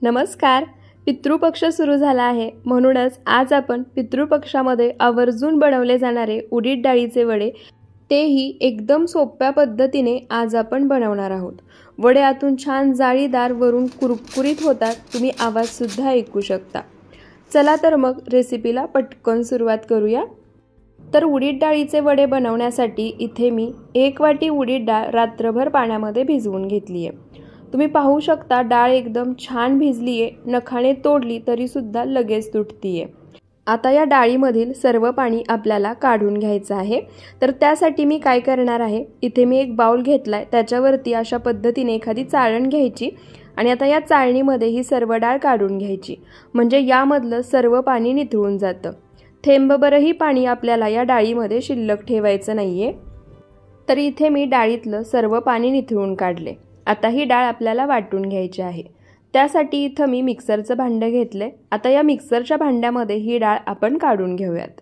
नमस्कार. पितृपक्ष सुरू झाला आहे, म्हणूनच आज आपण पितृपक्षामध्ये आवर्जून बनवले जाणारे उडीद डाळीचे वडे, तेही एकदम सोप्या पद्धतीने आज आपण बनवणार आहोत. वडे आतून छान जाळीदार, वरून कुरकुरीत होतात. तुम्ही आवाजसुद्धा ऐकू शकता. चला तर मग रेसिपीला पटकन सुरुवात करूया. तर उडीद डाळीचे वडे बनवण्यासाठी इथे मी 1 वाटी उडीद डाळ रात्रभर पाण्यामध्ये भिजवून घेतली आहे. तुम्ही पाहू शकता डाळ एकदम छान भिजली आहे. नखाने तोडली तरीसुद्धा लगेच तुटती आहे. आता या डाळीमधील सर्व पाणी आपल्याला काढून घ्यायचं आहे. तर त्यासाठी मी काय करणार आहे, इथे मी एक बाउल घेतला आहे. त्याच्यावरती अशा पद्धतीने एखादी चाळण घ्यायची आणि आता या चाळणीमध्ये ही सर्व डाळ काढून घ्यायची, म्हणजे यामधलं सर्व पाणी निथळून जातं. थेंबभरही पाणी आपल्याला या डाळीमध्ये शिल्लक ठेवायचं नाही आहे. तर इथे मी डाळीतलं सर्व पाणी निथळून काढले. आता ही डाळ आपल्याला वाटून घ्यायची आहे. त्यासाठी इथं मी मिक्सरचं भांडं घेतले. आता या मिक्सरच्या भांड्यामध्ये ही डाळ आपण काढून घेऊयात.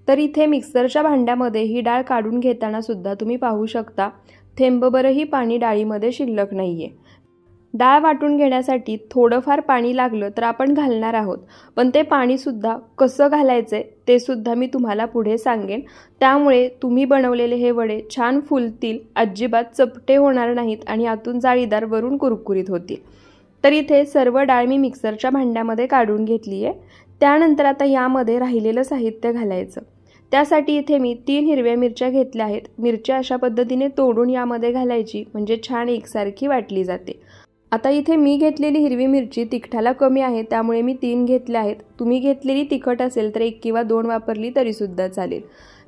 तर इथे मिक्सरच्या भांड्यामध्ये ही डाळ काढून घेताना सुद्धा तुम्ही पाहू शकता थेंबभरही पाणी डाळीमध्ये शिल्लक नाही आहे. डाळ वाटून घेण्यासाठी थोडंफार पाणी लागलं तर आपण घालणार आहोत, पण ते पाणीसुद्धा कसं घालायचं ते सुद्धा मी तुम्हाला पुढे सांगेन. त्यामुळे तुम्ही बनवलेले हे वडे छान फुलतील, अजिबात चपटे होणार नाहीत आणि आतून जाळीदार, वरून कुरकुरीत होतील. तर इथे सर्व डाळ मी मिक्सरच्या भांड्यामध्ये काढून घेतली आहे. त्यानंतर आता यामध्ये राहिलेलं साहित्य घालायचं. त्यासाठी इथे मी 3 हिरव्या मिरच्या घेतल्या आहेत. मिरच्या अशा पद्धतीने तोडून यामध्ये घालायची, म्हणजे छान एकसारखी वाटली जाते. आता इथे मी घेतलेली हिरवी मिरची तिखटाला कमी आहे, त्यामुळे मी 3 घेतल्या आहेत. तुम्ही घेतलेली तिखट असेल तर 1 किंवा 2 वापरली तरीसुद्धा चालेल.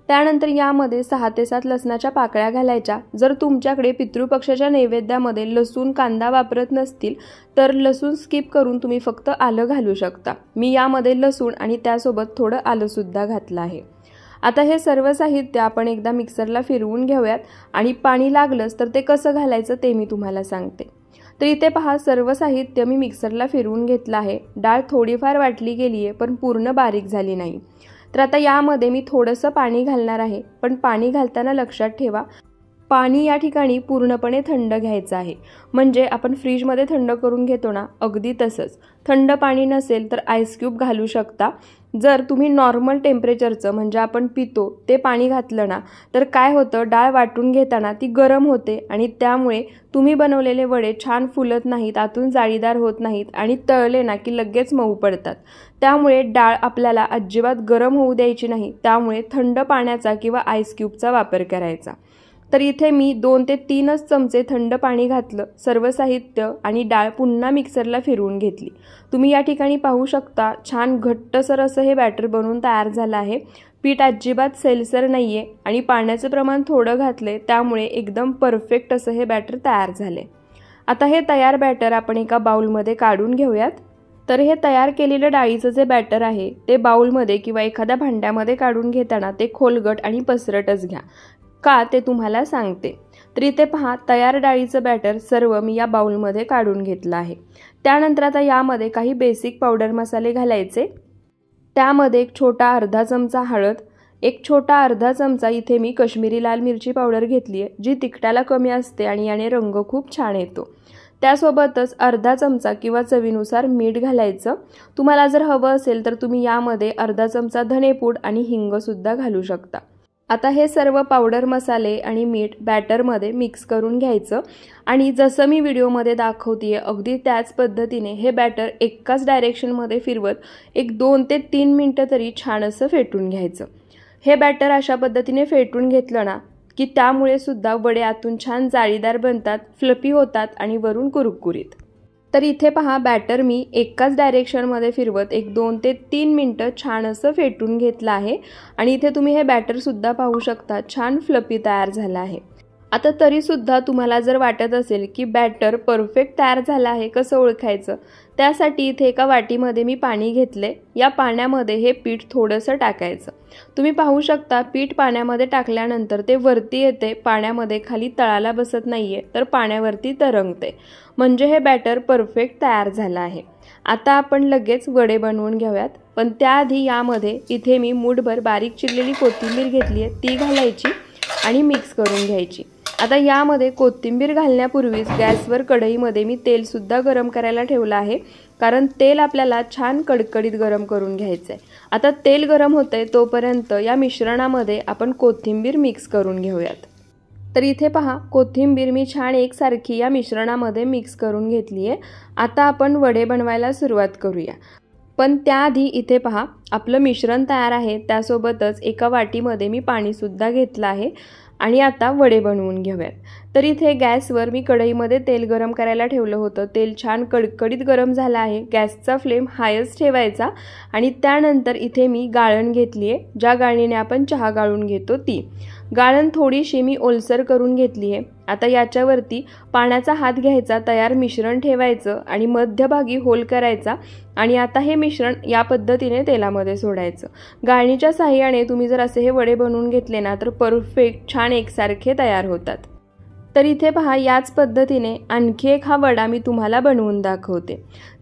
त्यानंतर यामध्ये 6 ते 7 लसणाच्या पाकळ्या घालायच्या. जर तुमच्याकडे पितृपक्षाच्या नैवेद्यामध्ये लसूण कांदा वापरत नसतील तर लसूण स्किप करून तुम्ही फक्त आलं घालू शकता. मी यामध्ये लसूण आणि त्यासोबत थोडं आलंसुद्धा घातलं आहे. आता हे सर्व साहित्य आपण एकदा मिक्सरला फिरवून घेऊयात आणि पाणी लागलंच तर ते कसं घालायचं ते मी तुम्हाला सांगते. तर इथे पहा, सर्व साहित्य मी मिक्सरला फिरवून घेतलं आहे. डाळ थोडीफार वाटली गेली आहे, पण पूर्ण बारीक झाली नाही. तर आता यामध्ये मी थोडंसं पाणी घालणार आहे, पण पाणी घालताना लक्षात ठेवा, पाणी या ठिकाणी पूर्णपणे थंड घ्यायचं आहे. म्हणजे आपण फ्रीजमध्ये थंड करून घेतो ना, अगदी तसंच. थंड पाणी नसेल तर आईस क्यूब घालू शकता. जर तुम्ही नॉर्मल टेम्परेचरचं, म्हणजे आपण पितो ते पाणी घातलं ना, तर काय होतं, डाळ वाटून घेताना ती गरम होते आणि त्यामुळे तुम्ही बनवलेले वडे छान फुलत नाहीत, आतून जाळीदार होत नाहीत आणि तळले ना की लगेच मऊ पडतात. त्यामुळे डाळ आपल्याला अजिबात गरम होऊ द्यायची नाही. त्यामुळे थंड पाण्याचा किंवा आईस क्यूबचा वापर करायचा. तर इथे मी 2 ते 3च चमचे थंड पाणी घातलं. सर्व साहित्य आणि डाळ पुन्हा मिक्सरला फिरवून घेतली. तुम्ही या ठिकाणी पाहू शकता छान घट्टसर असं हे बॅटर बनवून तयार झालं आहे. पीठ अजिबात सैलसर नाही आहे आणि पाण्याचं प्रमाण थोडं घातले, त्यामुळे एकदम परफेक्ट असं हे बॅटर तयार झाले. आता हे तयार बॅटर आपण एका बाउलमध्ये काढून घेऊयात. तर हे तयार केलेलं डाळीचं जे बॅटर आहे ते बाउलमध्ये किंवा एखाद्या भांड्यामध्ये काढून घेताना ते खोलगट आणि पसरटच घ्या. का ते तुम्हाला सांगते. तर इथे पहा, तयार डाळीचं बॅटर सर्व मी या बाउलमध्ये काढून घेतलं आहे. त्यानंतर आता यामध्ये काही बेसिक पावडर मसाले घालायचे. त्यामध्ये 1 छोटा अर्धा चमचा हळद, 1 छोटा अर्धा चमचा इथे मी कश्मीरी लाल मिरची पावडर घेतली आहे, जी तिखटाला कमी असते आणि याने रंग खूप छान येतो. त्यासोबतच अर्धा चमचा किंवा चवीनुसार मीठ घालायचं. तुम्हाला जर हवं असेल तर तुम्ही यामध्ये अर्धा चमचा धनेपूड आणि हिंगसुद्धा घालू शकता. आता हे सर्व पावडर मसाले आणि मीठ बॅटरमध्ये मिक्स करून घ्यायचं आणि जसं मी व्हिडिओमध्ये दाखवते अगदी त्याच पद्धतीने हे बॅटर एकाच डायरेक्शनमध्ये फिरवत 2 ते 3 मिनटं तरी छान असं फेटून घ्यायचं. हे बॅटर अशा पद्धतीने फेटून घेतलं ना की त्यामुळे सुद्धा वडे आतून छान जाळीदार बनतात, फ्लफी होतात आणि वरून कुरकुरीत. तर इथे पहा, बॅटर मी एकाच डायरेक्शनमध्ये फिरवत 2 ते 3 मिनटं छान असं फेटून घेतलं आहे आणि इथे तुम्ही हे बॅटरसुद्धा पाहू शकता छान फ्लफी तयार झालं आहे. आता तरीसुद्धा तुम्हाला जर वाटत असेल की बॅटर परफेक्ट तयार झालं आहे, कसं ओळखायचं, त्यासाठी इथे एका वाटीमध्ये मी पाणी घेतले. या पाण्यामध्ये हे पीठ थोडंसं टाकायचं. तुम्ही पाहू शकता पीठ पाण्यामध्ये टाकल्यानंतर ते वरती येते, पाण्यामध्ये खाली तळाला बसत नाही आहे, तर पाण्यावरती तरंगते, म्हणजे हे बॅटर परफेक्ट तयार झालं आहे. आता आपण लगेच वडे बनवून घेऊयात, पण त्याआधी यामध्ये इथे मी मूठभर बारीक चिरलेली कोथिंबीर घेतली आहे, ती घालायची आणि मिक्स करून घ्यायची. आता यामध्ये कोथिंबीर घालण्यापूर्वीच गॅसवर कढईमध्ये मी तेलसुद्धा गरम करायला ठेवलं आहे. कारण तेल आपल्याला छान कडकडीत गरम करून घ्यायचं आहे। आता तेल गरम होतंय तोपर्यंत या मिश्रणामध्ये आपण कोथिंबीर मिक्स करून घेऊयात। तर इथे पहा, कोथिंबीर मी छान एकसारखी या मिश्रणामध्ये मिक्स करून घेतली आहे। आता आपण वडे बनवायला सुरुवात करूया। पण त्याआधी इथे पहा, आपलं मिश्रण तयार आहे, त्यासोबतच एका वाटीमध्ये मी पाणीसुद्धा घेतलं आहे आणि आता वडे बनवून घेऊयात। तर इथे गॅसवर मी कढईमध्ये तेल गरम करायला ठेवलं होतं। तेल छान कडकडीत गरम झालं आहे। गॅसचा फ्लेम हायच ठेवायचा आणि त्यानंतर इथे मी गाळण घेतली आहे, ज्या गाळणीने आपण चहा गाळून घेतो ती गाळण थोडीशी मी ओलसर करून घेतली आहे। आता याच्यावरती पाण्याचा हात घ्यायचा, तयार मिश्रण ठेवायचं आणि मध्यभागी होल करायचा आणि आता हे मिश्रण या पद्धतीने तेलामध्ये सोडायचं। गाळणीच्या साहाय्याने तुम्ही जर असे हे वडे बनवून घेतले ना तर परफेक्ट छान एकसारखे तयार होतात। तर इथे पहा, याच पद्धतीने आणखी एक हा वडा मी तुम्हाला बनवून दाखवते।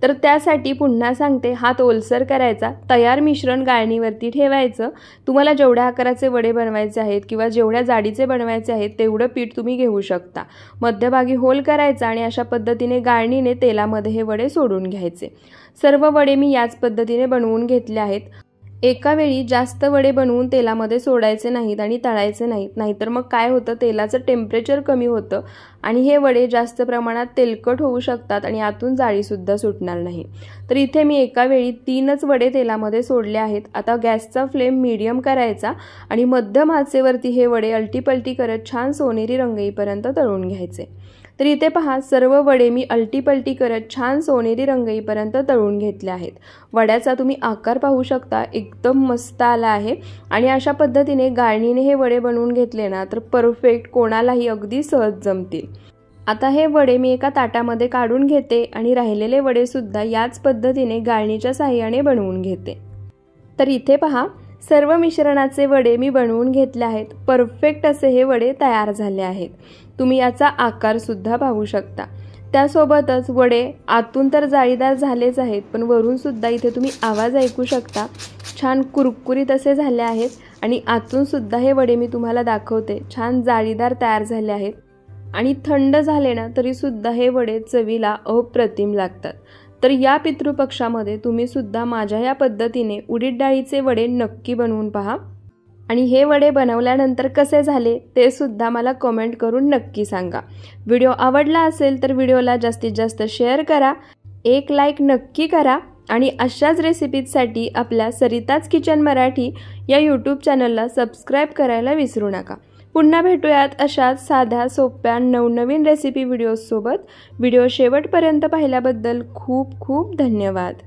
तर त्यासाठी पुन्हा सांगते, हात ओलसर करायचा, तयार मिश्रण गाळणीवरती ठेवायचं। तुम्हाला जेवढ्या आकाराचे वडे बनवायचे आहेत किंवा जेवढ्या जाडीचे बनवायचे आहेत तेवढं पीठ तुम्ही घेऊ शकता। मध्यभागी होल करायचा आणि अशा पद्धतीने गाळणीने तेलामध्ये हे वडे सोडून घ्यायचे। सर्व वडे मी याच पद्धतीने बनवून घेतले आहेत। एका वेळी जास्त वडे बनवून तेलामध्ये सोडायचे नाहीत आणि तळायचे नाहीत, नाहीतर मग काय होतं, तेलाचं टेम्परेचर कमी होतं आणि हे वडे जास्त प्रमाणात तेलकट होऊ शकतात आणि आतून जाळीसुद्धा सुटणार नाही। तर इथे मी एका वेळी 3च वडे तेलामध्ये सोडले आहेत। आता गॅसचा फ्लेम मीडियम करायचा आणि मध्यम आचेवरती हे वडे अलटीपलटी करत छान सोनेरी रंग येईपर्यंत तळून घ्यायचे। तर इथे पहा, सर्व वडे मी अलटीपलटी करत छान सोनेरी रंग येईपर्यंत तळून घेतले आहेत। वड्याचा तुम्ही आकार पाहू शकता, एकदम मस्त आला आहे आणि अशा पद्धतीने गाळणीने हे वडे बनवून घेतले ना तर परफेक्ट कोणालाही अगदी सहज जमतील। आता हे वडे मी एका ताटामध्ये काढून घेते आणि राहिलेले वडे सुद्धा याच पद्धतीने गाळणीच्या साहाय्याने बनवून घेते। तर इथे पहा, सर्व मिश्रणाचे वडे मी बनवून घेतले आहेत। परफेक्ट असे हे वडे तयार झाले आहेत। तुम्ही याचा आकार सुद्धा पाहू शकता। त्यासोबतच वडे आतून तर जाळीदार झालेच आहेत, पण वरून सुद्धा इथे तुम्ही आवाज ऐकू शकता, छान कुरकुरीत असे झाले आहेत आणि आतून सुद्धा हे वडे मी तुम्हाला दाखवते, छान जाळीदार तयार झाले आहेत आणि थंड झाले ना तरी सुद्धा हे वडे चवीला अप्रतिम लागतात। तर या पितृपक्षामध्ये तुम्ही सुद्धा माझ्या या पद्धतीने उडीद डाळीचे वडे नक्की बनवून पहा आणि हे वडे बनवल्यानंतर कसे झाले ते सुद्धा मला कमेंट करून नक्की सांगा। व्हिडिओ आवडला असेल तर व्हिडिओला जास्तीत जास्त शेअर करा, एक लाईक नक्की करा आणि अशाच रेसिपीजसाठी आपल्या सरिताज किचन मराठी या यूट्यूब चॅनलला सबस्क्राईब करायला विसरू नका। पुन्हा भेटूयात अशाच साध्या सोप्या नवनवीन रेसिपी व्हिडिओजसोबत। व्हिडिओ शेवटपर्यंत पाहिल्याबद्दल खूप खूप धन्यवाद।